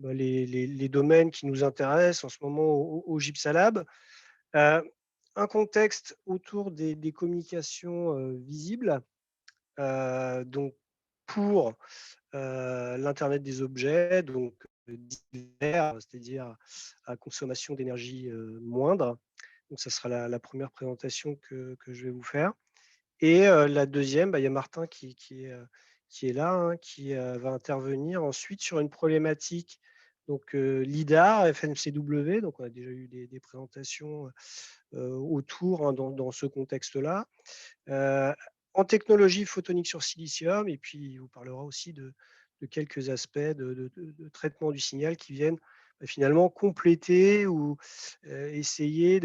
les domaines qui nous intéressent en ce moment au Gypsalab. Euh, un contexte autour des communications visibles, donc pour l'Internet des objets, donc divers, c'est-à-dire à consommation d'énergie moindre. Donc, ça sera la première présentation que je vais vous faire. Et la deuxième, il y a Martin qui est là, hein, qui va intervenir ensuite sur une problématique donc LIDAR, FMCW. Donc, on a déjà eu des présentations autour, hein, dans ce contexte-là. En technologie photonique sur silicium, et puis il vous parlera aussi de quelques aspects de traitement du signal qui viennent finalement compléter ou essayer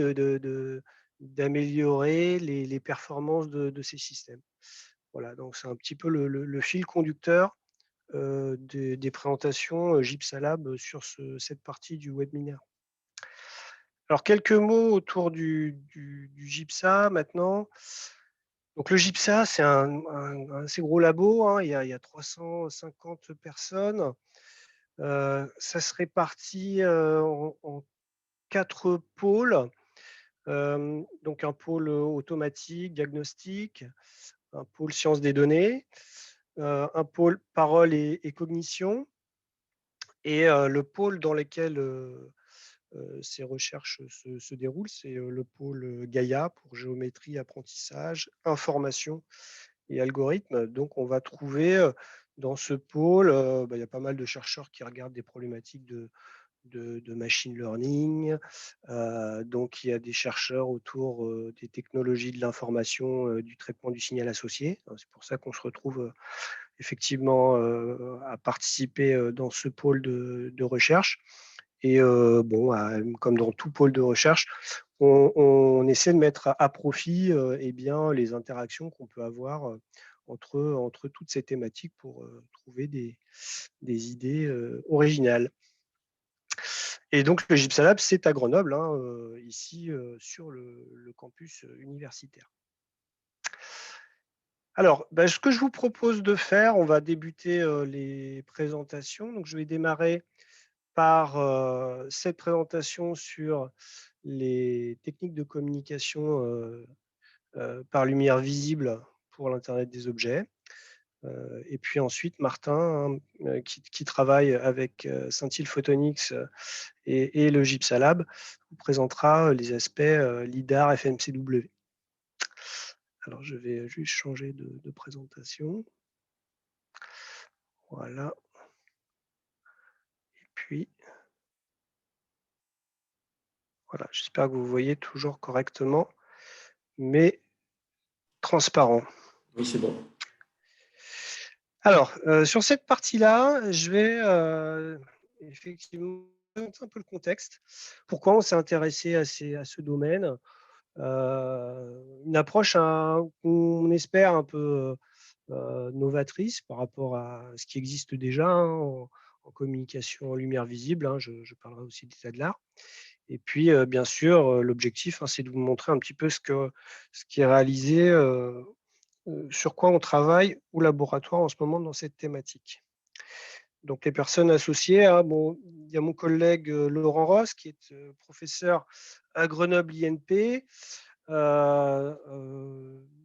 d'améliorer les performances de ces systèmes. Voilà, donc c'est un petit peu le fil conducteur des présentations Gypsalab sur cette partie du webinaire. Alors, quelques mots autour du GIPSA maintenant. Donc, le GIPSA, c'est un assez gros labo, hein. Il y a 350 personnes. Ça se répartit en 4 pôles. Donc, un pôle automatique, diagnostic, un pôle sciences des données, un pôle parole et cognition, et le pôle dans lequel ces recherches se déroulent, c'est le pôle Gaïa pour géométrie, apprentissage, information et algorithme. Donc, on va trouver dans ce pôle, il y a pas mal de chercheurs qui regardent des problématiques de machine learning. Donc, il y a des chercheurs autour des technologies de l'information, du traitement du signal associé. C'est pour ça qu'on se retrouve effectivement à participer dans ce pôle de recherche. Et comme dans tout pôle de recherche, on essaie de mettre à profit les interactions qu'on peut avoir entre toutes ces thématiques pour trouver des idées originales. Et donc, le GIPSALAB, c'est à Grenoble, hein, ici sur le campus universitaire. Alors, ce que je vous propose de faire, on va débuter les présentations. Donc, je vais démarrer par cette présentation sur les techniques de communication par lumière visible pour l'Internet des objets. Et puis ensuite, Martin, hein, qui travaille avec Scintille Photonics et le GIPSALAB, vous présentera les aspects LIDAR, FMCW. Alors, je vais juste changer de présentation. Voilà. Et puis, voilà, j'espère que vous voyez toujours correctement, mais transparent. Oui, c'est bon. Alors, sur cette partie-là, je vais effectivement présenter un peu le contexte. Pourquoi on s'est intéressé à ce domaine. Une approche qu'on espère un peu novatrice par rapport à ce qui existe déjà, hein, en communication en lumière visible, hein. Je parlerai aussi d'état de l'art. Et puis, bien sûr, l'objectif, hein, c'est de vous montrer un petit peu ce qui est réalisé, sur quoi on travaille au laboratoire en ce moment dans cette thématique. Donc, les personnes associées, hein, il y a mon collègue Laurent Ross, qui est professeur à Grenoble INP,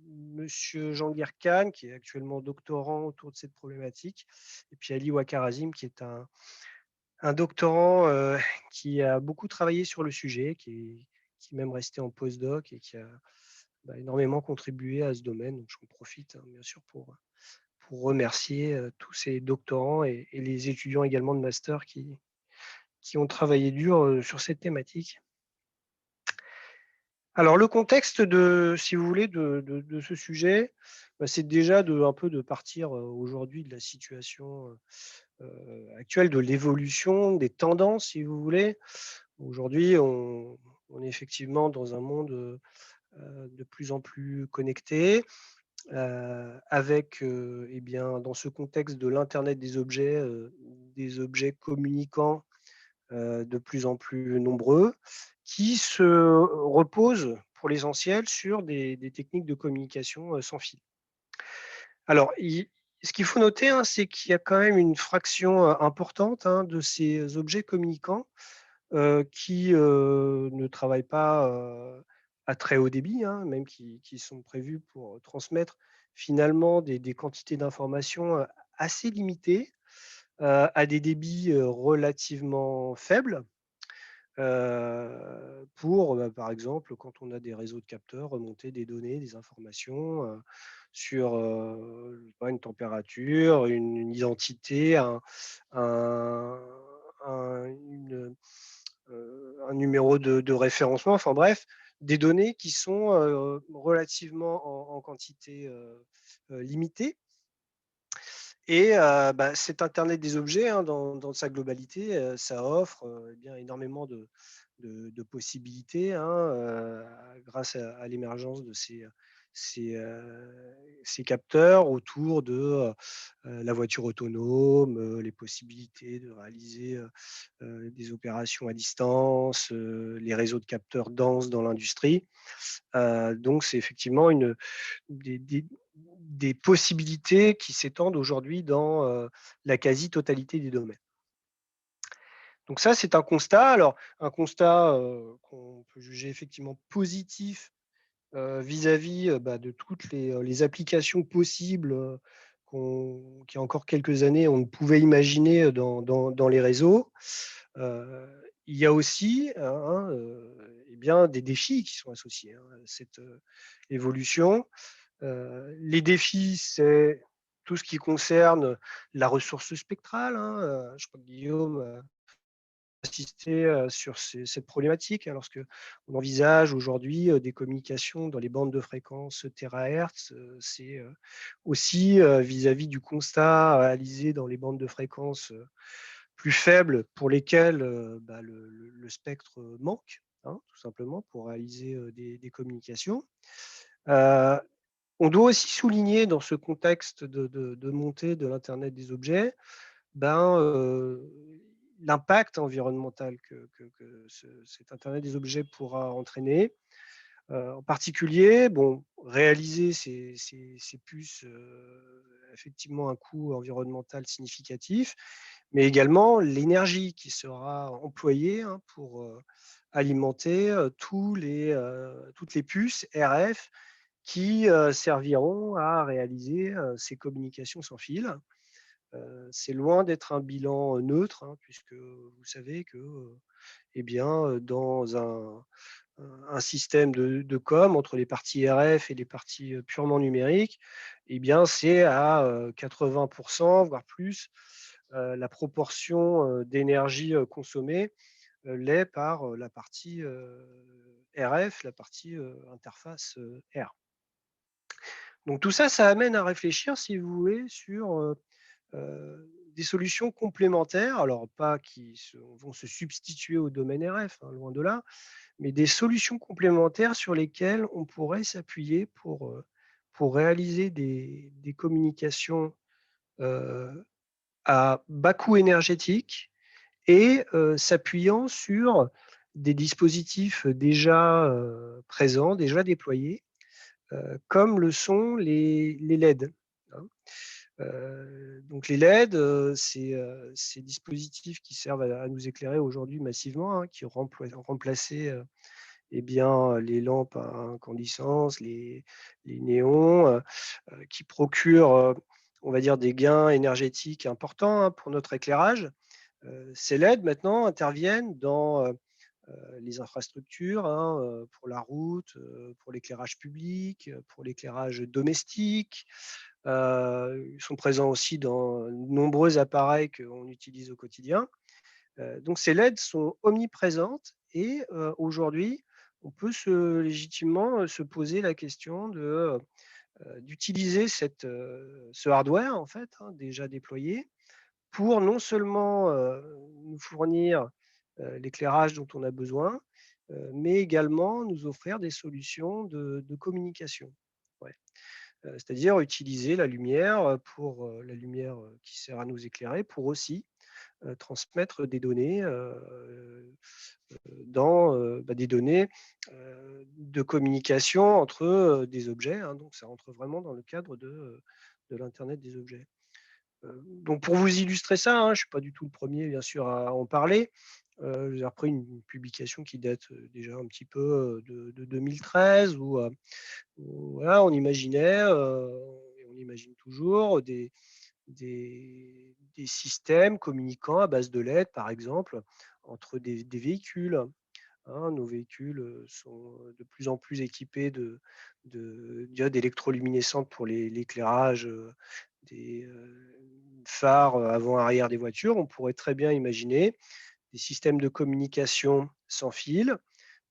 Monsieur Jean-Guerre Kahn, qui est actuellement doctorant autour de cette problématique, et puis Ali Wakarazim, qui est un doctorant qui a beaucoup travaillé sur le sujet, qui est même resté en postdoc et qui a énormément contribué à ce domaine. Donc, j'en profite, hein, bien sûr, pour remercier tous ces doctorants et les étudiants également de master qui ont travaillé dur sur cette thématique. Alors, le contexte si vous voulez, de ce sujet, c'est déjà un peu de partir aujourd'hui de la situation actuelle, de l'évolution, des tendances, si vous voulez. Aujourd'hui, on est effectivement dans un monde de plus en plus connecté, avec, dans ce contexte de l'Internet des objets communicants de plus en plus nombreux, qui se reposent pour l'essentiel sur des techniques de communication sans fil. Alors, Ce qu'il faut noter, hein, c'est qu'il y a quand même une fraction, importante, hein, de ces objets communicants, qui, ne travaillent pas, à très haut débit, hein, même qui sont prévus pour transmettre finalement des quantités d'informations, assez limitées, à des débits, relativement faibles. Pour, par exemple, quand on a des réseaux de capteurs, remonter des données, des informations, sur, je sais pas, une température, une identité, un un numéro de référencement, enfin bref, des données qui sont, relativement en quantité, limitée. Et bah, cet internet des objets, hein, dans sa globalité, ça offre, eh bien énormément de possibilités, hein, grâce à l'émergence de ces capteurs autour de, la voiture autonome, les possibilités de réaliser, des opérations à distance, les réseaux de capteurs denses dans l'industrie. Donc c'est effectivement des des des possibilités qui s'étendent aujourd'hui dans, la quasi-totalité des domaines. Donc ça, c'est un constat. Alors un constat, qu'on peut juger effectivement positif, vis-à-vis, bah, de toutes les applications possibles, qu'il y a encore quelques années, on ne pouvait imaginer, dans les réseaux. Heu, il y a aussi, hein, et bien, des défis qui sont associés, hein, à cette, évolution. Les défis, c'est tout ce qui concerne la ressource spectrale, hein, je crois que Guillaume a insisté, sur cette problématique, hein, lorsqu'on envisage aujourd'hui, des communications dans les bandes de fréquences térahertz, c'est, aussi, vis-à-vis du constat réalisé dans les bandes de fréquences, plus faibles pour lesquelles, bah, le spectre, manque, hein, tout simplement pour réaliser, des communications. Heu on doit aussi souligner dans ce contexte de montée de l'internet des objets, ben, l'impact environnemental que cet internet des objets pourra entraîner. En particulier, bon, réaliser ces puces, effectivement un coût environnemental significatif, mais également l'énergie qui sera employée, hein, pour, alimenter, toutes les puces RF qui, serviront à réaliser, ces communications sans fil. C'est loin d'être un bilan, neutre, hein, puisque vous savez que, eh bien, dans un système de com entre les parties RF et les parties, purement numériques, eh bien, c'est à, 80 voire plus, la proportion, d'énergie, consommée, l'est par, la partie, RF, la partie, interface, R. Donc tout ça, ça amène à réfléchir, si vous voulez, sur, des solutions complémentaires, alors pas vont se substituer au domaine RF, hein, loin de là, mais des solutions complémentaires sur lesquelles on pourrait s'appuyer pour réaliser des communications, heu, à bas coût énergétique et s'appuyant sur des dispositifs déjà, présents, déjà déployés, comme le sont les LED, hein. Donc les LED, c'est, ces dispositifs qui servent à nous éclairer aujourd'hui massivement, hein, qui ont remplacé, eh bien, les lampes à incandescence, les néons, qui procurent, on va dire des gains énergétiques importants, hein, pour notre éclairage. Ces LED maintenant interviennent dans, les infrastructures, hein, pour la route, pour l'éclairage public, pour l'éclairage domestique. Ils sont présents aussi dans de nombreux appareils qu'on utilise au quotidien. Donc ces LED sont omniprésentes et aujourd'hui, on peut légitimement, se poser la question d'utiliser ce hardware en fait, hein, déjà déployé pour non seulement, nous fournir, l'éclairage dont on a besoin, mais également nous offrir des solutions de communication. Ouais. C'est-à-dire utiliser la lumière, la lumière, qui sert à nous éclairer pour aussi, transmettre des données, bah, des données, de communication entre, des objets, hein. Donc ça rentre vraiment dans le cadre de de l'Internet des objets. Donc pour vous illustrer ça, hein, je ne suis pas du tout le premier bien sûr à en parler. J'ai repris une publication qui date déjà un petit peu de 2013 où voilà, on imaginait, et on imagine toujours des systèmes communiquant à base de LED, par exemple, entre des véhicules. Hein. Nos véhicules sont de plus en plus équipés de diodes électroluminescentes pour l'éclairage des phares avant-arrière des voitures. On pourrait très bien imaginer des systèmes de communication sans fil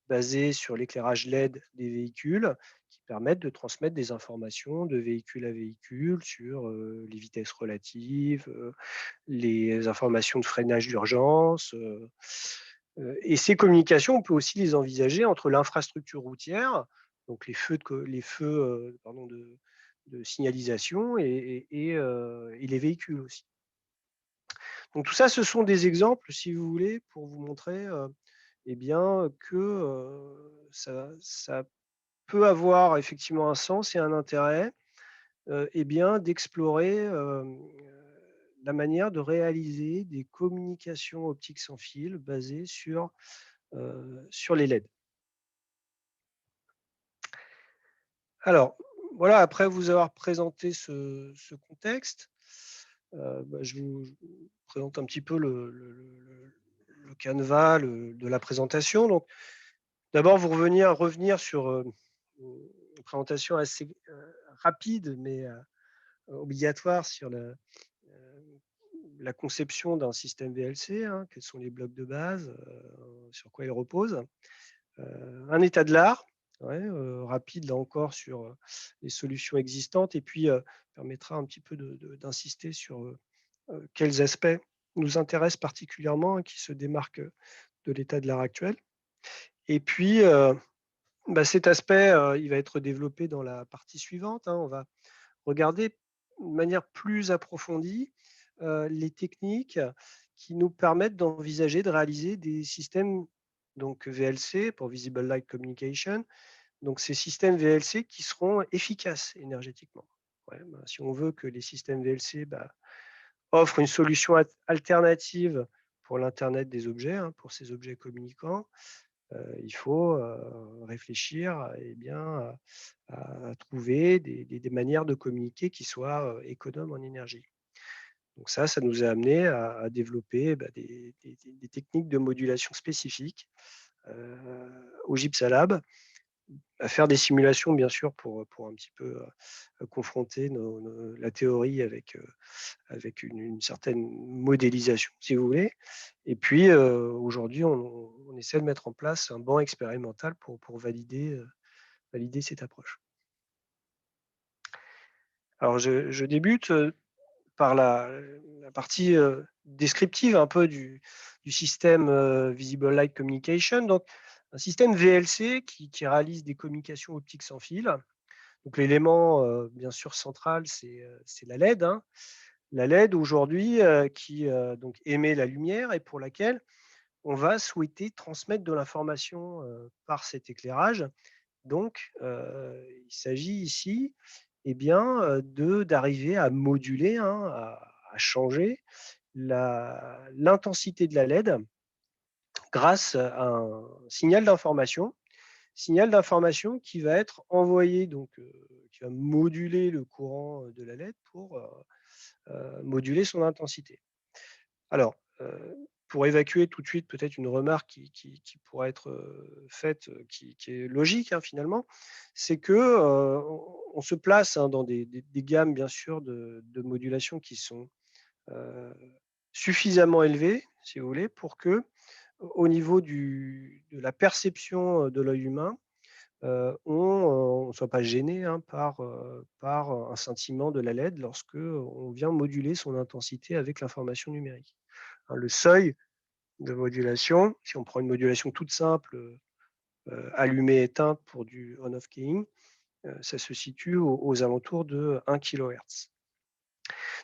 basés sur l'éclairage LED des véhicules qui permettent de transmettre des informations de véhicule à véhicule sur les vitesses relatives, les informations de freinage d'urgence. Et ces communications, on peut aussi les envisager entre l'infrastructure routière, donc les feux pardon, de signalisation et les véhicules aussi. Donc tout ça, ce sont des exemples, si vous voulez, pour vous montrer eh bien, que ça peut avoir effectivement un sens et un intérêt eh bien, d'explorer la manière de réaliser des communications optiques sans fil basées sur les LED. Alors, voilà, après vous avoir présenté ce contexte, je vous présente un petit peu le canevas de la présentation. Donc, d'abord, vous revenir sur une présentation assez rapide, mais obligatoire sur la conception d'un système VLC, hein, quels sont les blocs de base, sur quoi ils reposent. Un état de l'art, ouais, rapide là encore sur les solutions existantes, et puis permettra un petit peu d'insister sur quels aspects nous intéressent particulièrement et qui se démarquent de l'état de l'art actuel. Et puis, cet aspect, il va être développé dans la partie suivante, hein. On va regarder de manière plus approfondie les techniques qui nous permettent d'envisager de réaliser des systèmes donc VLC pour Visible Light Communication. Donc ces systèmes VLC qui seront efficaces énergétiquement. Ouais, si on veut que les systèmes VLC offrent une solution alternative pour l'Internet des objets, hein, pour ces objets communicants, il faut réfléchir eh bien, à trouver des manières de communiquer qui soient économes en énergie. Donc ça nous a amené à développer des techniques de modulation spécifiques au Gipsalab, à faire des simulations bien sûr pour un petit peu confronter la théorie avec une certaine modélisation, si vous voulez. Et puis aujourd'hui, on essaie de mettre en place un banc expérimental pour valider cette approche. Alors je débute par la partie descriptive un peu du système Visible Light Communication. Donc, un système VLC qui réalise des communications optiques sans fil. Donc, l'élément, bien sûr, central, c'est la LED, hein. La LED, aujourd'hui, qui donc émet la lumière et pour laquelle on va souhaiter transmettre de l'information par cet éclairage. Donc, il s'agit ici eh bien, d'arriver à moduler, hein, à changer l'intensité de la LED grâce à un signal d'information qui va être envoyé, donc qui va moduler le courant de la LED pour moduler son intensité. Alors, pour évacuer tout de suite peut-être une remarque qui pourrait être faite, qui est logique, hein, finalement, c'est que on se place, hein, dans des gammes bien sûr de modulation qui sont suffisamment élevées, si vous voulez, pour que au niveau de la perception de l'œil humain, on ne soit pas gêné, hein, par un scintillement de la LED lorsque on vient moduler son intensité avec l'information numérique. Hein, le seuil de modulation, si on prend une modulation toute simple, allumée-éteinte pour du on-off keying, ça se situe aux alentours de 1 kHz.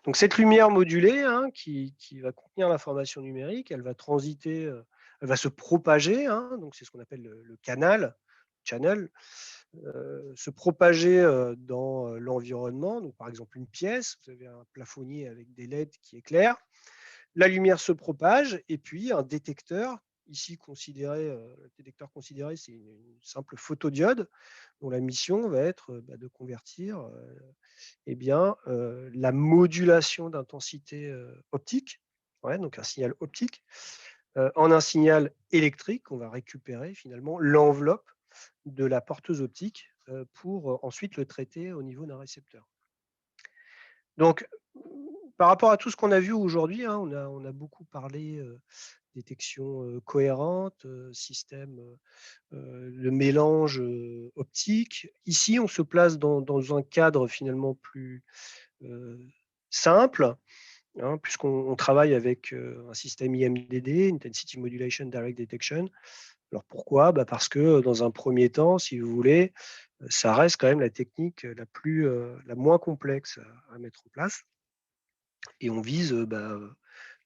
Donc cette lumière modulée, hein, qui va contenir l'information numérique, elle va transiter, elle va se propager, hein, donc c'est ce qu'on appelle le canal, channel, se propager dans l'environnement. Donc, par exemple, une pièce, vous avez un plafonnier avec des LED qui éclairent. La lumière se propage et puis un détecteur, ici considéré, le détecteur considéré, c'est une simple photodiode dont la mission va être de convertir la modulation d'intensité optique, ouais, donc un signal optique, en un signal électrique. On va récupérer finalement l'enveloppe de la porteuse optique pour ensuite le traiter au niveau d'un récepteur. Donc, par rapport à tout ce qu'on a vu aujourd'hui, hein, on a beaucoup parlé détection cohérente, système de mélange optique. Ici, on se place dans un cadre finalement plus euh, simple, hein, puisqu'on travaille avec un système IMDD, Intensity Modulation Direct Detection. Alors pourquoi? Parce que dans un premier temps, si vous voulez, ça reste quand même la technique la moins complexe à mettre en place. Et on vise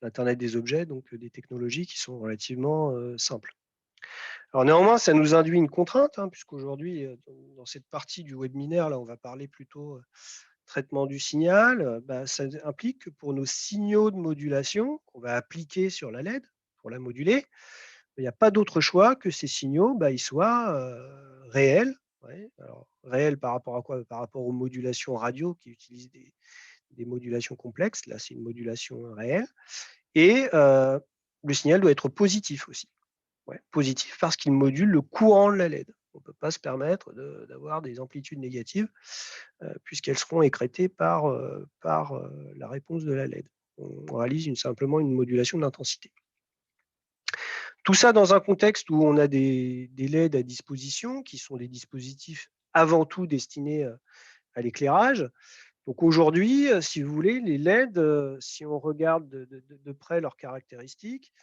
l'Internet des objets, donc des technologies qui sont relativement simples. Alors néanmoins, ça nous induit une contrainte, hein, puisqu'aujourd'hui, dans cette partie du webinaire, là, on va parler plutôt traitement du signal. Ça implique que pour nos signaux de modulation qu'on va appliquer sur la LED pour la moduler, il n'y a pas d'autre choix que ces signaux, ils soient réels. Ouais. Alors, réels par rapport à quoi? Par rapport aux modulations radio qui utilisent des modulations complexes. Là, c'est une modulation réelle. Et le signal doit être positif aussi. Ouais, positif parce qu'il module le courant de la LED. On ne peut pas se permettre d'avoir des amplitudes négatives puisqu'elles seront écrétées par la réponse de la LED. On réalise simplement une modulation de l'intensité. Tout ça dans un contexte où on a des LED à disposition qui sont des dispositifs avant tout destinés à l'éclairage. Donc aujourd'hui, si vous voulez, les LED, si on regarde de près leurs caractéristiques,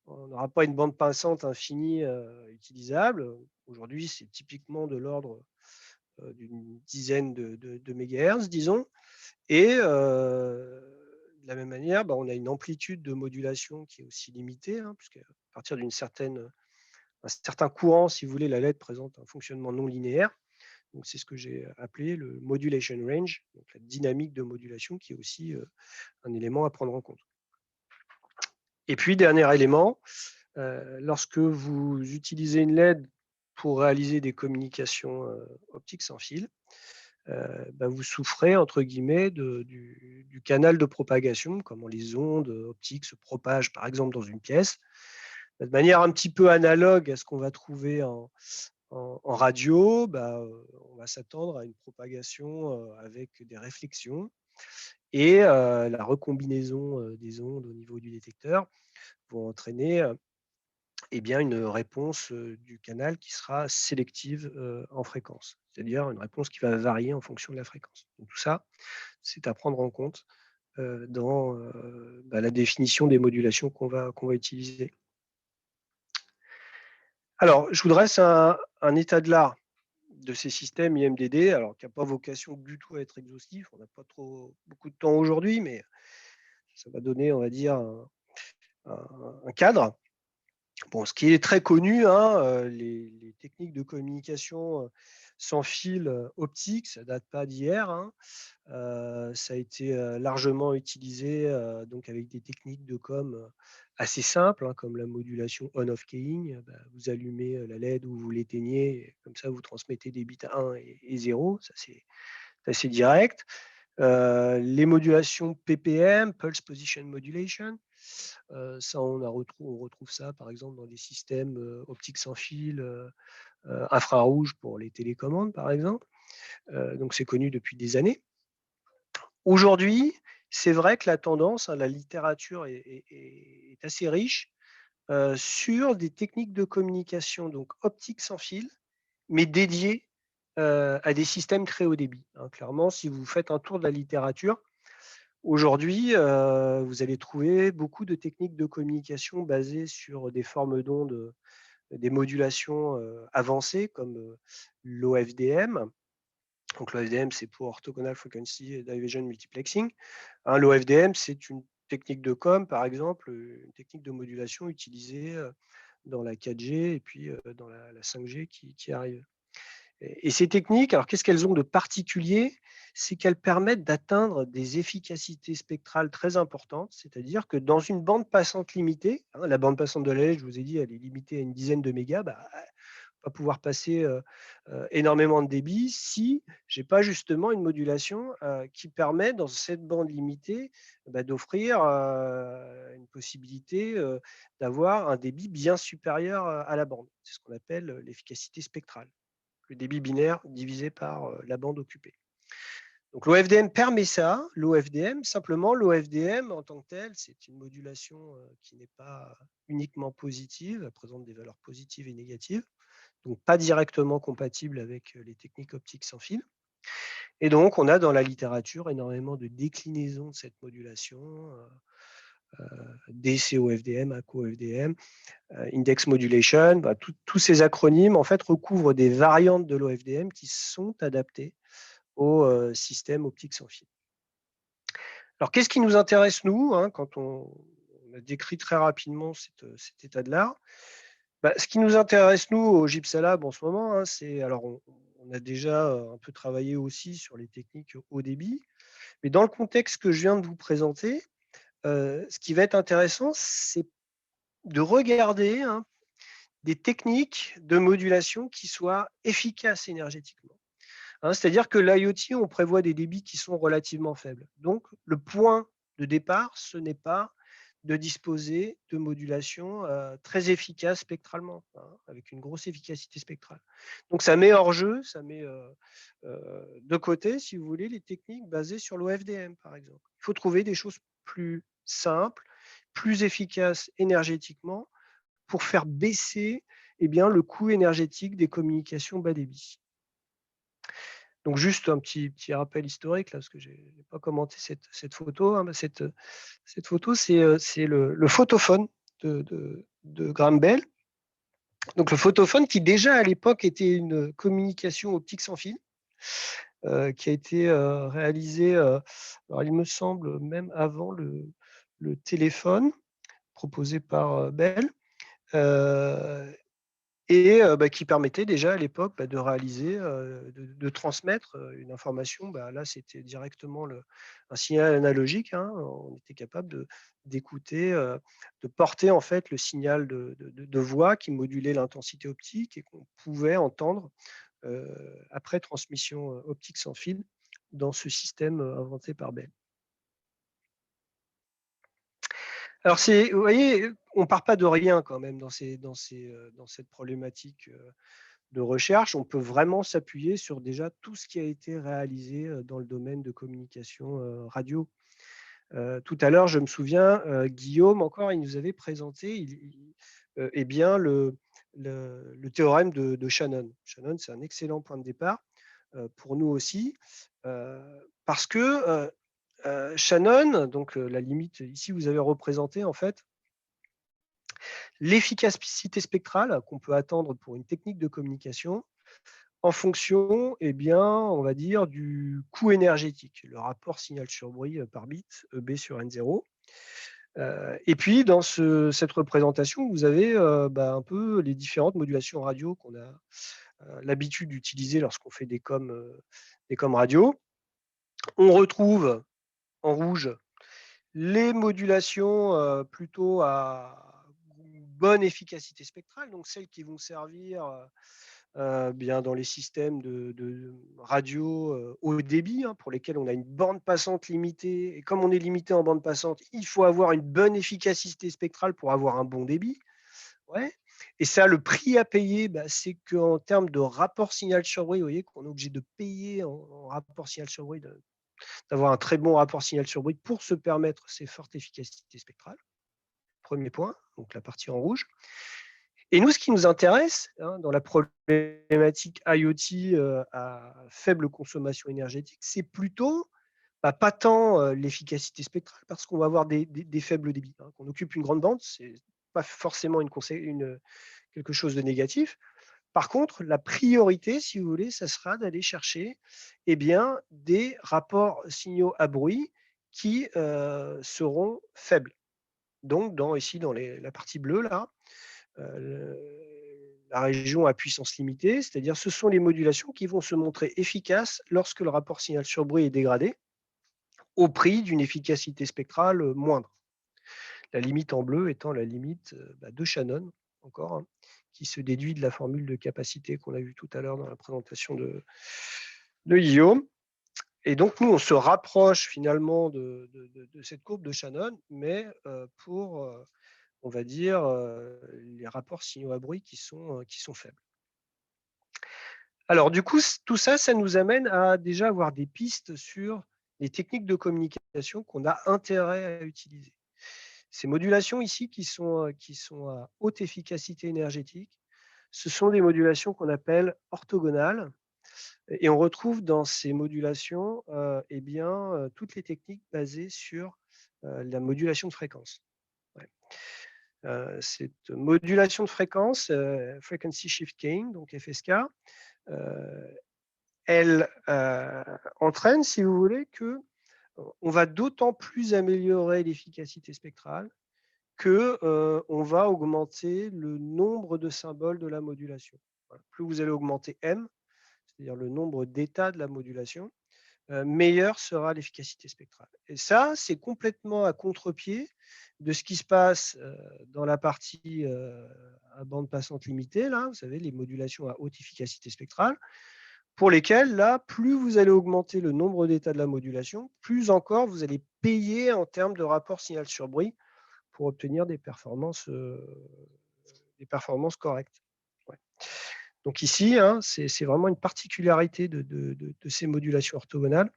on n'aura pas une bande passante infinie utilisable. Aujourd'hui, c'est typiquement de l'ordre d'une dizaine de mégahertz, disons. Et de la même manière, on a une amplitude de modulation qui est aussi limitée, hein, puisqu'à partir un certain courant, si vous voulez, la LED présente un fonctionnement non linéaire. Donc c'est ce que j'ai appelé le modulation range, donc la dynamique de modulation, qui est aussi un élément à prendre en compte. Et puis, dernier élément, lorsque vous utilisez une LED pour réaliser des communications optiques sans fil, vous souffrez, entre guillemets, du canal de propagation, comment les ondes optiques se propagent, par exemple, dans une pièce, de manière un petit peu analogue à ce qu'on va trouver en radio. On va s'attendre à une propagation avec des réflexions et la recombinaison des ondes au niveau du détecteur vont entraîner une réponse du canal qui sera sélective en fréquence, c'est-à-dire une réponse qui va varier en fonction de la fréquence. Donc tout ça, c'est à prendre en compte dans la définition des modulations qu'on va utiliser. Alors, je vous dresse un état de l'art de ces systèmes IMDD, alors qui n'a pas vocation du tout à être exhaustif. On n'a pas beaucoup de temps aujourd'hui, mais ça va donner, on va dire, un cadre. Bon, ce qui est très connu, hein, les techniques de communication sans fil optique, ça date pas d'hier, hein. Ça a été largement utilisé donc avec des techniques de com assez simples, hein, comme la modulation on-off keying. Vous allumez la LED ou vous l'éteignez, et comme ça vous transmettez des bits 1 et 0. Ça, c'est assez direct. Les modulations PPM, Pulse Position Modulation, ça, on retrouve ça par exemple dans des systèmes optiques sans fil, infrarouge pour les télécommandes par exemple. Donc c'est connu depuis des années. Aujourd'hui, c'est vrai que la tendance, hein, la littérature est assez riche sur des techniques de communication donc optiques sans fil, mais dédiées à des systèmes très haut débit, hein. Clairement, si vous faites un tour de la littérature, aujourd'hui, vous allez trouver beaucoup de techniques de communication basées sur des formes d'ondes, des modulations avancées comme l'OFDM. Donc l'OFDM, c'est pour Orthogonal Frequency Division Multiplexing. Hein, l'OFDM, c'est une technique de com, par exemple, une technique de modulation utilisée dans la 4G et puis dans la 5G qui arrive. Et ces techniques, alors qu'est-ce qu'elles ont de particulier? C'est qu'elles permettent d'atteindre des efficacités spectrales très importantes, c'est-à-dire que dans une bande passante limitée, hein, la bande passante de la LED, je vous ai dit, elle est limitée à une dizaine de mégas, bah, va pouvoir passer énormément de débit si j'ai pas justement une modulation qui permet dans cette bande limitée bah, d'offrir une possibilité d'avoir un débit bien supérieur à la bande. C'est ce qu'on appelle l'efficacité spectrale, le débit binaire divisé par la bande occupée. Donc l'OFDM permet ça, l'OFDM, simplement l'OFDM en tant que tel, c'est une modulation qui n'est pas uniquement positive, elle présente des valeurs positives et négatives, donc pas directement compatible avec les techniques optiques sans fil. Et donc, on a dans la littérature énormément de déclinaisons de cette modulation, DCOFDM, ACOFDM, Index Modulation, bah, tous ces acronymes en fait recouvrent des variantes de l'OFDM qui sont adaptées au système optique sans fil. Alors, qu'est-ce qui nous intéresse, nous, hein, quand on a décrit très rapidement cet état de l'art? Bah, ce qui nous intéresse, nous, au Gypsalab en ce moment, hein, c'est, alors on a déjà un peu travaillé aussi sur les techniques haut débit, mais dans le contexte que je viens de vous présenter, ce qui va être intéressant, c'est de regarder hein, des techniques de modulation qui soient efficaces énergétiquement. Hein, c'est-à-dire que l'IoT, on prévoit des débits qui sont relativement faibles. Donc, le point de départ, ce n'est pas de disposer de modulations très efficaces spectralement, hein, avec une grosse efficacité spectrale. Donc, ça met hors jeu, ça met de côté, si vous voulez, les techniques basées sur l'OFDM, par exemple. Il faut trouver des choses plus simples, plus efficaces énergétiquement pour faire baisser eh bien, le coût énergétique des communications bas débit. Donc juste un petit rappel historique, là, parce que je n'ai pas commenté cette photo. Hein, cette photo, c'est le photophone de Graham Bell. Donc le photophone qui déjà à l'époque était une communication optique sans fil, qui a été réalisée, alors il me semble même avant le téléphone proposé par Bell. Et bah, qui permettait déjà à l'époque bah, de réaliser, de transmettre une information. Bah, là, c'était directement un signal analogique. Hein, on était capable d'écouter, de porter en fait le signal de voix qui modulait l'intensité optique et qu'on pouvait entendre après transmission optique sans fil dans ce système inventé par Bell. Alors, vous voyez, on ne part pas de rien quand même dans cette problématique de recherche. On peut vraiment s'appuyer sur déjà tout ce qui a été réalisé dans le domaine de communication radio. Tout à l'heure, je me souviens, Guillaume, encore, il nous avait présenté eh bien, le théorème de Shannon. Shannon, c'est un excellent point de départ pour nous aussi, parce que Shannon, donc la limite, ici, vous avez représenté en fait l'efficacité spectrale qu'on peut attendre pour une technique de communication en fonction, eh bien, on va dire, du coût énergétique, le rapport signal sur bruit par bit, EB sur N0. Et puis, dans cette représentation, vous avez bah, un peu les différentes modulations radio qu'on a l'habitude d'utiliser lorsqu'on fait des coms radio. On retrouve en rouge les modulations plutôt à bonne efficacité spectrale, donc celles qui vont servir bien dans les systèmes de radio haut débit, hein, pour lesquels on a une bande passante limitée. Et comme on est limité en bande passante, il faut avoir une bonne efficacité spectrale pour avoir un bon débit. Ouais. Et ça, le prix à payer, bah, c'est qu'en termes de rapport signal sur bruit, vous voyez qu'on est obligé de payer en rapport signal sur bruit, d'avoir un très bon rapport signal sur bruit pour se permettre ces fortes efficacités spectrales. Premier point, donc la partie en rouge. Et nous, ce qui nous intéresse hein, dans la problématique IoT à faible consommation énergétique, c'est plutôt bah, pas tant l'efficacité spectrale, parce qu'on va avoir des faibles débits. Hein. Qu'on occupe une grande bande, c'est pas forcément quelque chose de négatif. Par contre, la priorité, si vous voulez, ça sera d'aller chercher eh bien, des rapports signaux à bruit qui seront faibles. Donc, ici, dans la partie bleue, là, la région à puissance limitée, c'est-à-dire ce sont les modulations qui vont se montrer efficaces lorsque le rapport signal sur bruit est dégradé, au prix d'une efficacité spectrale moindre. La limite en bleu étant la limite de Shannon, encore, hein, qui se déduit de la formule de capacité qu'on a vue tout à l'heure dans la présentation de Guillaume. Et donc, nous, on se rapproche finalement de cette courbe de Shannon, mais pour, on va dire, les rapports signaux à bruit qui sont faibles. Alors, du coup, tout ça, ça nous amène à déjà avoir des pistes sur les techniques de communication qu'on a intérêt à utiliser. Ces modulations ici qui sont à haute efficacité énergétique, ce sont des modulations qu'on appelle orthogonales. Et on retrouve dans ces modulations toutes les techniques basées sur la modulation de fréquence. Ouais. Cette modulation de fréquence, Frequency Shift Gain, donc FSK, elle entraîne, si vous voulez, qu'on va d'autant plus améliorer l'efficacité spectrale qu'on va augmenter le nombre de symboles de la modulation. Voilà. Plus vous allez augmenter M, c'est-à-dire le nombre d'états de la modulation, meilleure sera l'efficacité spectrale. Et ça, c'est complètement à contre-pied de ce qui se passe dans la partie à bande passante limitée, là, vous savez, les modulations à haute efficacité spectrale, pour lesquelles, là, plus vous allez augmenter le nombre d'états de la modulation, plus encore vous allez payer en termes de rapport signal sur bruit pour obtenir des performances correctes. Ouais. Donc ici, hein, c'est vraiment une particularité de ces modulations orthogonales,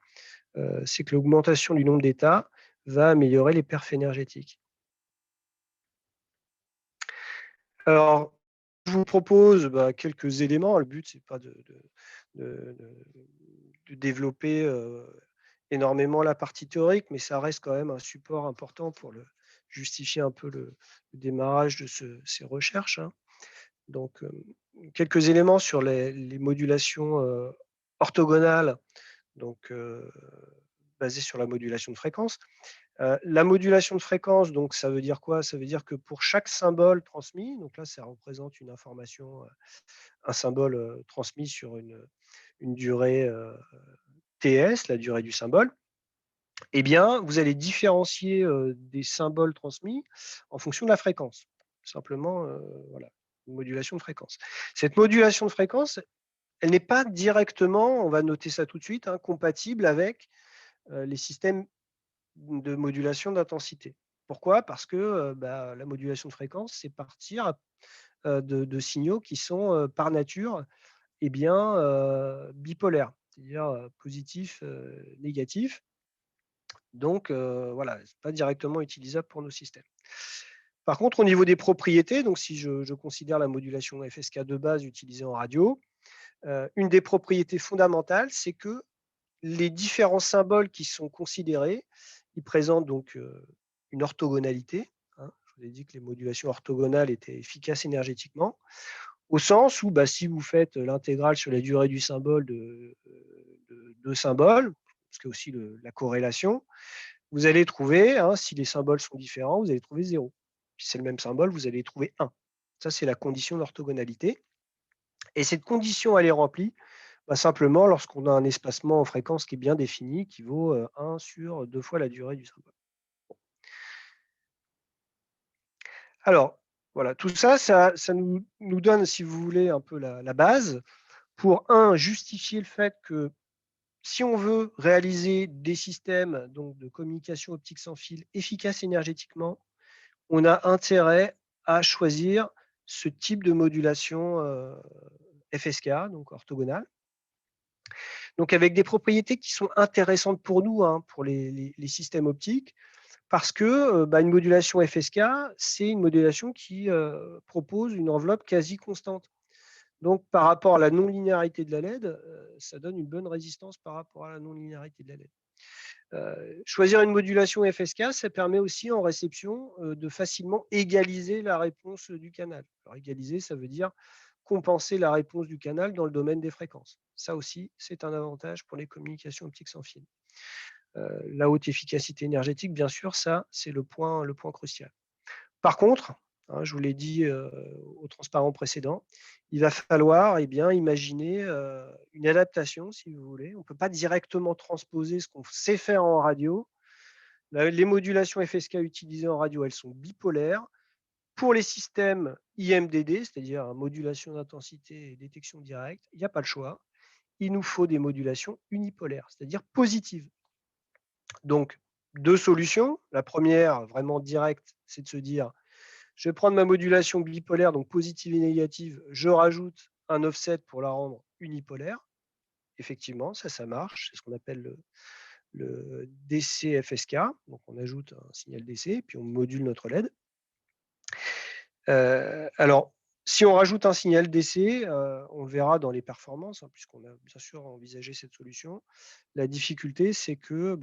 c'est que l'augmentation du nombre d'états va améliorer les perfs énergétiques. Alors, je vous propose quelques éléments. Le but, c'est pas de développer énormément la partie théorique, mais ça reste quand même un support important pour justifier un peu le démarrage de ces recherches, hein. Donc, quelques éléments sur les modulations orthogonales, donc basées sur la modulation de fréquence. La modulation de fréquence, donc ça veut dire quoi? Ça veut dire que pour chaque symbole transmis, donc là, ça représente une information, un symbole transmis sur une durée TS, la durée du symbole. Eh bien, vous allez différencier des symboles transmis en fonction de la fréquence. Simplement, voilà, une modulation de fréquence. Cette modulation de fréquence, elle n'est pas directement, on va noter ça tout de suite, hein, compatible avec les systèmes de modulation d'intensité. Pourquoi? Parce que la modulation de fréquence, c'est partir de signaux qui sont par nature bipolaires, c'est-à-dire positifs, négatifs. Donc, voilà, ce n'est pas directement utilisable pour nos systèmes. Par contre, au niveau des propriétés, donc si je considère la modulation FSK de base utilisée en radio, une des propriétés fondamentales, c'est que les différents symboles qui sont considérés, ils présentent donc une orthogonalité, hein. Je vous ai dit que les modulations orthogonales étaient efficaces énergétiquement, au sens où si vous faites l'intégrale sur la durée du symbole de deux symboles, ce qui est aussi la corrélation, vous allez trouver, hein, si les symboles sont différents, vous allez trouver 0. Si c'est le même symbole, vous allez trouver 1. Ça, c'est la condition d'orthogonalité. Et cette condition, elle est remplie simplement lorsqu'on a un espacement en fréquence qui est bien défini, qui vaut 1 sur 2 fois la durée du symbole. Alors, voilà, tout ça, ça nous donne, si vous voulez, un peu la base pour, justifier le fait que si on veut réaliser des systèmes donc, de communication optique sans fil efficaces énergétiquement, on a intérêt à choisir ce type de modulation FSK, donc orthogonale. Donc avec des propriétés qui sont intéressantes pour nous, hein, pour les systèmes optiques, parce que une modulation FSK, c'est une modulation qui propose une enveloppe quasi constante. Donc par rapport à la non-linéarité de la LED, ça donne une bonne résistance par rapport à la non-linéarité de la LED. Choisir une modulation FSK, ça permet aussi en réception de facilement égaliser la réponse du canal. Alors égaliser, ça veut dire compenser la réponse du canal dans le domaine des fréquences. Ça aussi, c'est un avantage pour les communications optiques sans fil. La haute efficacité énergétique, bien sûr, ça, c'est le point crucial. Par contre, hein, je vous l'ai dit au transparent précédent. Il va falloir imaginer une adaptation, si vous voulez. On ne peut pas directement transposer ce qu'on sait faire en radio. Les modulations FSK utilisées en radio, elles sont bipolaires. Pour les systèmes IMDD, c'est-à-dire modulation d'intensité et détection directe, il n'y a pas le choix. Il nous faut des modulations unipolaires, c'est-à-dire positives. Donc, 2 solutions. La première, vraiment directe, c'est de se dire, je vais prendre ma modulation bipolaire, donc positive et négative, je rajoute un offset pour la rendre unipolaire. Effectivement, ça marche. C'est ce qu'on appelle le DC-FSK. Donc, on ajoute un signal DC, puis on module notre LED. Alors, si on rajoute un signal DC, on verra dans les performances, hein, puisqu'on a bien sûr envisagé cette solution. La difficulté, c'est que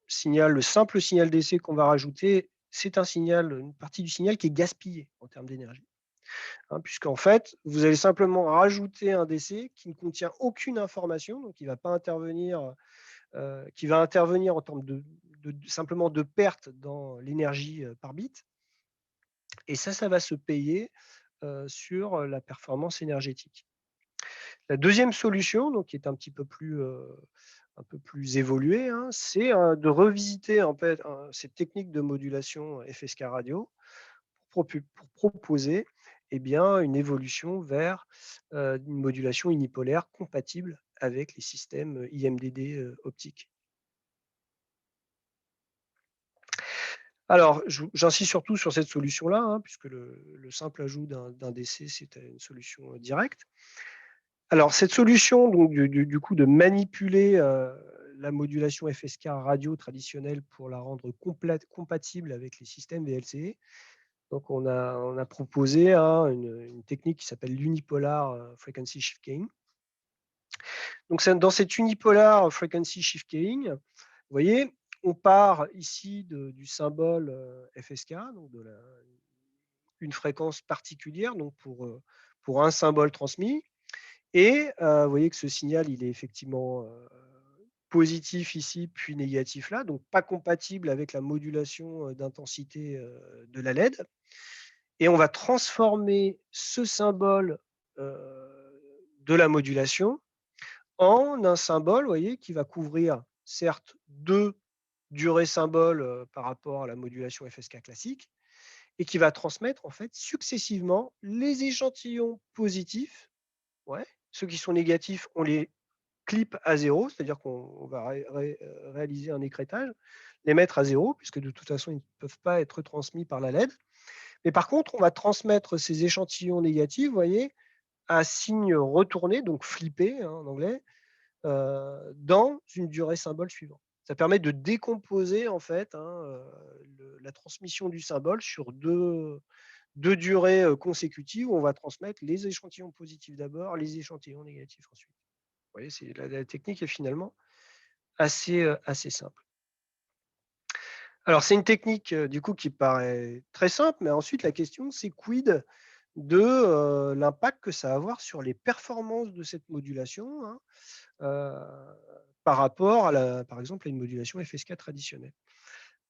le simple signal DC qu'on va rajouter, c'est une partie du signal qui est gaspillée en termes d'énergie. Hein, puisqu'en fait, vous allez simplement rajouter un DC qui ne contient aucune information, donc qui va pas intervenir, qui va intervenir en termes simplement de perte dans l'énergie par bit. Et ça va se payer sur la performance énergétique. La deuxième solution, donc, qui est un peu plus évoluée, hein, c'est de revisiter en fait, cette technique de modulation FSK radio pour proposer une évolution vers une modulation unipolaire compatible avec les systèmes IMDD optiques. Alors, j'insiste surtout sur cette solution-là, hein, puisque le simple ajout d'un DC, c'est une solution directe. Alors, cette solution, donc, du coup, de manipuler la modulation FSK radio traditionnelle pour la rendre compatible avec les systèmes VLCE, donc on a proposé une technique qui s'appelle l'unipolar frequency shift keying. Donc, dans cette unipolar frequency shift keying, vous voyez, on part ici du symbole FSK, donc une fréquence particulière, donc pour un symbole transmis. Et vous voyez que ce signal, il est effectivement positif ici, puis négatif là, donc pas compatible avec la modulation d'intensité de la LED. Et on va transformer ce symbole de la modulation en un symbole, vous voyez, qui va couvrir certes 2 durées symboles par rapport à la modulation FSK classique, et qui va transmettre en fait successivement les échantillons positifs. Ouais. Ceux qui sont négatifs, on les clip à 0, c'est-à-dire qu'on va réaliser un écrêtage, les mettre à 0, puisque de toute façon, ils ne peuvent pas être transmis par la LED. Mais par contre, on va transmettre ces échantillons négatifs, vous voyez, à signe retourné, donc flippé en anglais, dans une durée symbole suivante. Ça permet de décomposer en fait la transmission du symbole sur deux durées consécutives où on va transmettre les échantillons positifs d'abord, les échantillons négatifs ensuite. Vous voyez, la technique est finalement assez simple. Alors, c'est une technique du coup qui paraît très simple, mais ensuite la question, c'est quid de l'impact que ça va avoir sur les performances de cette modulation, hein, par rapport par exemple, à une modulation FSK traditionnelle.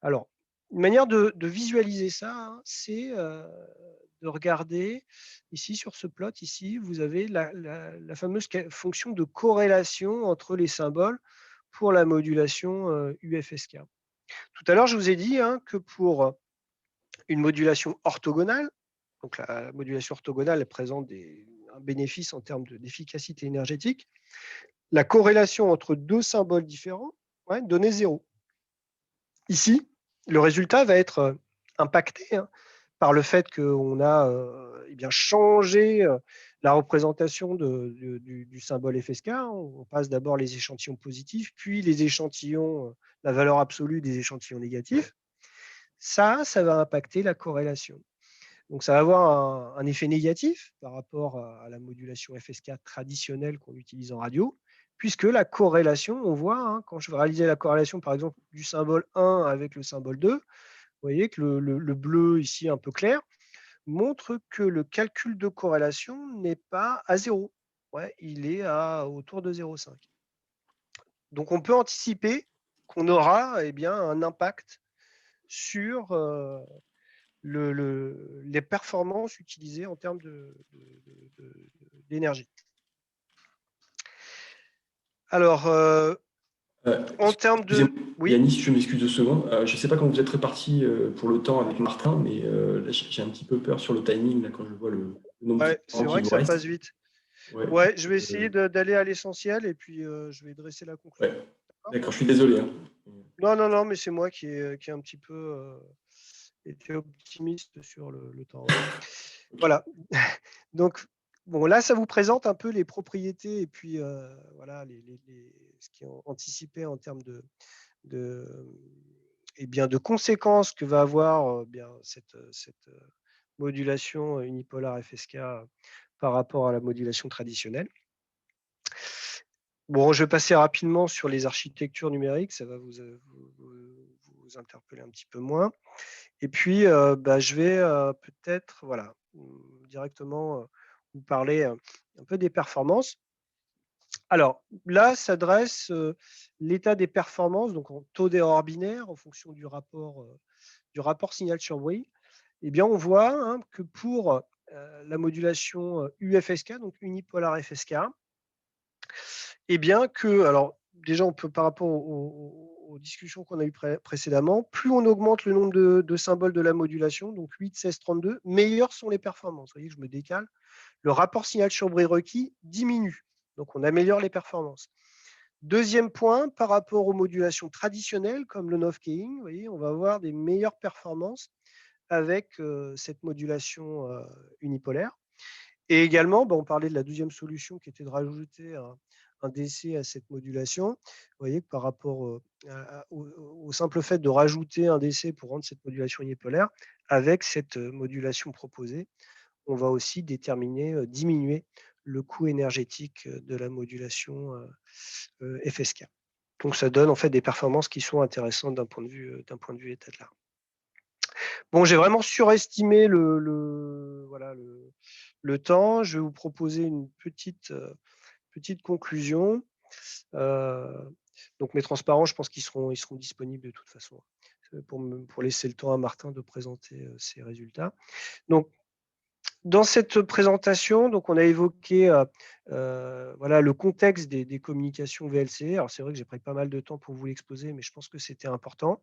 Alors, une manière de visualiser ça, hein, c'est de regarder ici sur ce plot, ici, vous avez la fameuse fonction de corrélation entre les symboles pour la modulation UFSK. Tout à l'heure, je vous ai dit que pour une modulation orthogonale, donc la modulation orthogonale elle présente un bénéfice en termes d'efficacité énergétique, la corrélation entre 2 symboles différents donnait 0. Ici, le résultat va être impacté par le fait qu'on a changé la représentation du symbole FSK. On passe d'abord les échantillons positifs, puis les échantillons, la valeur absolue des échantillons négatifs. Ça va impacter la corrélation. Donc, ça va avoir un effet négatif par rapport à la modulation FSK traditionnelle qu'on utilise en radio, puisque la corrélation, on voit, quand je vais réaliser la corrélation, par exemple, du symbole 1 avec le symbole 2, vous voyez que le bleu ici un peu clair montre que le calcul de corrélation n'est pas à 0. Ouais, il est autour de 0,5. Donc, on peut anticiper qu'on aura un impact sur les performances utilisées en termes d'énergie. Alors, en termes de... Oui. Yanis, je m'excuse 2 secondes. Je ne sais pas comment vous êtes répartis pour le temps avec Martin, mais là, j'ai un petit peu peur sur le timing là, quand je vois le nombre de Ouais, temps c'est qui vrai que vous ça reste. passe vite. Ouais, Ouais, je vais essayer d'aller à l'essentiel et puis je vais dresser la conclusion. ouais. D'accord, je suis désolé. Hein. Non, non, non, mais c'est moi qui ai un petit peu été optimiste sur le temps. Ouais. Voilà. Donc, bon, là, ça vous présente un peu les propriétés et puis voilà, ce qui est anticipé en termes de, eh bien, de conséquences que va avoir bien, cette modulation unipolaire FSK par rapport à la modulation traditionnelle. Bon, je vais passer rapidement sur les architectures numériques, ça va vous interpeller un petit peu moins. Et puis, je vais peut-être voilà, directement vous parler un peu des performances. Alors là, s'adresse l'état des performances, donc en taux d'erreur binaire en fonction du rapport signal sur bruit. Eh bien, on voit hein, que pour la modulation UFSK, donc unipolar FSK, eh bien que, alors déjà, on peut par rapport aux discussions qu'on a eues précédemment, plus on augmente le nombre de symboles de la modulation, donc 8, 16, 32, meilleures sont les performances. Vous voyez que je me décale. Le rapport signal sur bruit requis diminue, donc on améliore les performances. Deuxième point, par rapport aux modulations traditionnelles comme le Novkeying, vous voyez, on va avoir des meilleures performances avec cette modulation unipolaire. Et également, on parlait de la deuxième solution qui était de rajouter un DC à cette modulation. Vous voyez que par rapport au simple fait de rajouter un DC pour rendre cette modulation unipolaire, avec cette modulation proposée, on va aussi déterminer, diminuer le coût énergétique de la modulation FSK. Donc ça donne en fait des performances qui sont intéressantes d'un point de vue état de l'art. Bon, j'ai vraiment surestimé le temps. Je vais vous proposer une petite conclusion. Donc mes transparents, je pense qu'ils seront disponibles de toute façon pour laisser le temps à Martin de présenter ses résultats. Donc dans cette présentation, donc on a évoqué voilà, le contexte des communications VLC. Alors c'est vrai que j'ai pris pas mal de temps pour vous l'exposer, mais je pense que c'était important.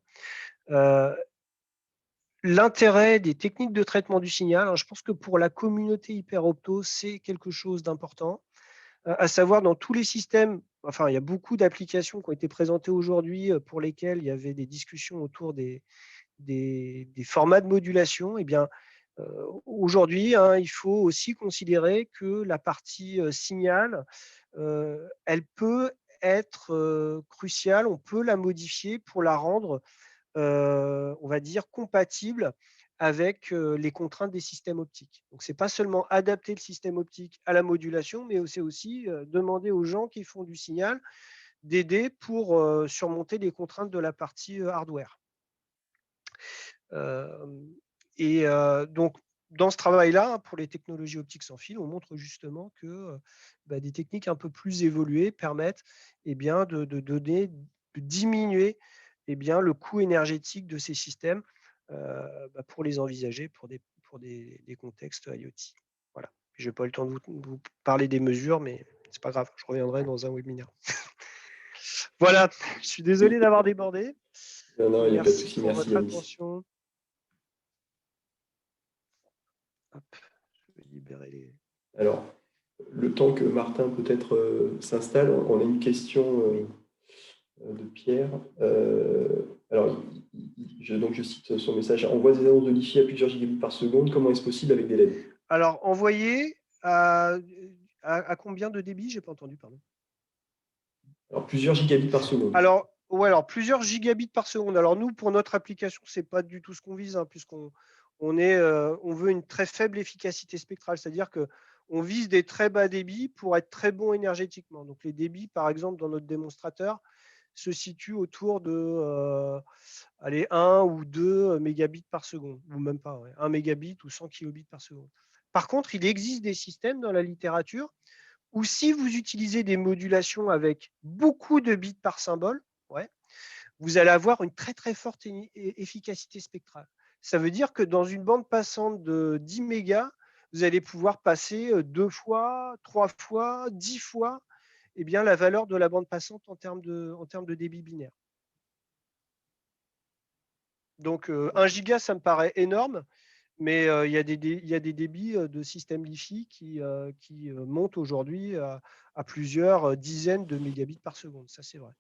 L'intérêt des techniques de traitement du signal, hein, je pense que pour la communauté hyperopto, c'est quelque chose d'important, à savoir dans tous les systèmes, enfin il y a beaucoup d'applications qui ont été présentées aujourd'hui pour lesquelles il y avait des discussions autour des formats de modulation. Eh bien, aujourd'hui, hein, il faut aussi considérer que la partie signal, elle peut être cruciale, on peut la modifier pour la rendre on va dire, compatible avec les contraintes des systèmes optiques. Donc, ce n'est pas seulement adapter le système optique à la modulation, mais c'est aussi demander aux gens qui font du signal d'aider pour surmonter les contraintes de la partie hardware. Et donc, dans ce travail-là, pour les technologies optiques sans fil, on montre justement que des techniques un peu plus évoluées permettent de diminuer le coût énergétique de ces systèmes pour les envisager pour des contextes IoT. Voilà. Je n'ai pas eu le temps de vous parler des mesures, mais ce n'est pas grave, je reviendrai dans un webinaire. Voilà, je suis désolé d'avoir débordé. Non, il n'y a pas de Merci souci, pour merci votre Yanis. attention. Hop, je vais libérer les... Alors, le temps que Martin peut-être s'installe, on a une question de Pierre. Alors, donc je cite son message. Envoie des annonces de Wi-Fi à plusieurs gigabits par seconde. Comment est-ce possible avec des LED? Alors, envoyer à combien de débit? Je n'ai pas entendu, pardon. Alors, plusieurs gigabits par seconde. Alors, plusieurs gigabits par seconde. Alors, nous, pour notre application, ce n'est pas du tout ce qu'on vise, hein, puisqu'on veut une très faible efficacité spectrale, c'est-à-dire qu'on vise des très bas débits pour être très bon énergétiquement. Donc, les débits, par exemple, dans notre démonstrateur, se situent autour de 1 ou 2 mégabits par seconde, ou même pas, 1 mégabit ou 100 kilobits par seconde. Par contre, il existe des systèmes dans la littérature où si vous utilisez des modulations avec beaucoup de bits par symbole, vous allez avoir une très très forte efficacité spectrale. Ça veut dire que dans une bande passante de 10 mégas, vous allez pouvoir passer 2 fois, 3 fois, 10 fois eh bien, la valeur de la bande passante en termes de débit binaire. Donc 1 giga, ça me paraît énorme, mais il y a des débits de système Li-Fi qui montent aujourd'hui à plusieurs dizaines de mégabits par seconde. Ça, c'est vrai.